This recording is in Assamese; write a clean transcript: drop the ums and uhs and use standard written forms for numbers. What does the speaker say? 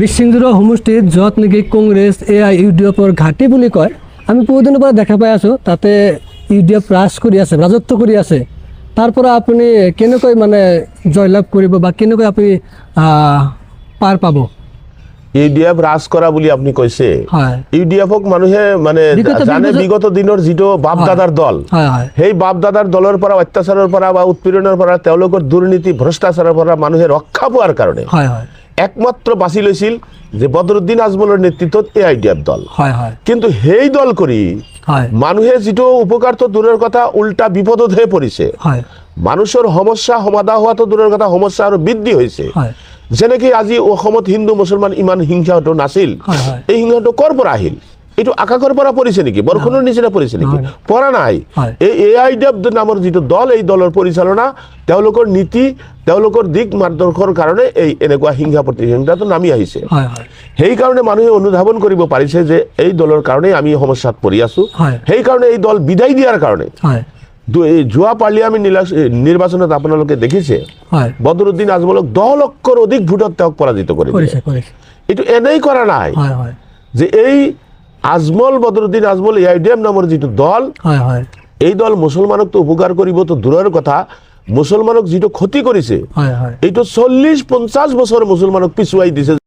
বিশৃংখল সমষ্টিত য'ত নেকি কংগ্ৰেছ ইউডিএফৰ ঘাটি বুলি কয় আমি বহুদিনৰ পৰা দেখা পাই আছোঁ তাতে ইউডিএফ ৰাজ কৰি আছে ৰাজত্ব কৰি আছে তাৰ পৰা আপুনি কেনেকৈ মানে জয়লাভ কৰিব বা কেনেকৈ আপুনি পাৰ পাব ইউডিএফ ৰাজ কৰা বুলি আপুনি কৈছে ইউডিএফক মানুহে মানে জানে বিগত দিনৰ যিটো বাপ দাদাৰ দল সেই বাপ দাদাৰ দলৰ পৰা অত্যাচাৰৰ পৰা বা উৎপীড়নৰ পৰা তেওঁলোকৰ দুৰ্নীতি ভ্ৰষ্টাচাৰৰ পৰা মানুহে ৰক্ষা পোৱাৰ কাৰণে একমাত্ৰ বাছি লৈছিল যে বদৰুদ্দিন আজমলৰ নেতৃত্বত ইউডিএফ দল কিন্তু সেই দল কৰি মানুহে যিটো উপকাৰটো দূৰৰ কথা উল্টা বিপদত হৈ পৰিছে মানুহৰ সমস্যা সমাধান হোৱাটো দূৰৰ কথা সমস্যা আৰু বৃদ্ধি হৈছে যেনেকৈ আজি অসমত হিন্দু মুছলমান ইমান হিংসাটো নাছিল এই হিংসাটো ক'ৰ পৰা আহিল এইটো আকাশৰ পৰা পৰিছে নেকি বৰষুণৰ নিচিনা পৰিছে নেকি পৰা নাই এই ইউডিএফ নামৰ যিটো দল এই দলৰ পৰিচালনা তেওঁলোকৰ নীতি তেওঁলোকৰ দিক মাৰ্গদৰ্শনৰ কাৰণে এই এনেকুৱা হিংসা প্ৰতিহিংসাটো নামি আহিছে সেইকাৰণে মানুহে অনুধাৱন কৰিব পাৰিছে যে এই দলৰ কাৰণে আমি সমস্যাত পৰি আছো সেইকাৰণে এই দল বিদায় দিয়াৰ কাৰণে যোৱা পাৰ্লিয়ামেণ্ট নিৰ্বাচনত আপোনালোকে দেখিছে বদৰুদ্দিন আজমলক 10 লক্ষৰ অধিক ভোটত তেওঁক পৰাজিত কৰিছে এইটো এনেই কৰা নাই যে এই আজমল বদৰুদ্দিন আজমল ইউডিএফ নামৰ যিটো দল এই দল মুছলমানকতো উপকাৰ কৰিবতো দূৰৰ কথা মুছলমানক যিটো ক্ষতি কৰিছে এইটো 40-50 বছৰ মুছলমানক পিছুৱাই দিছে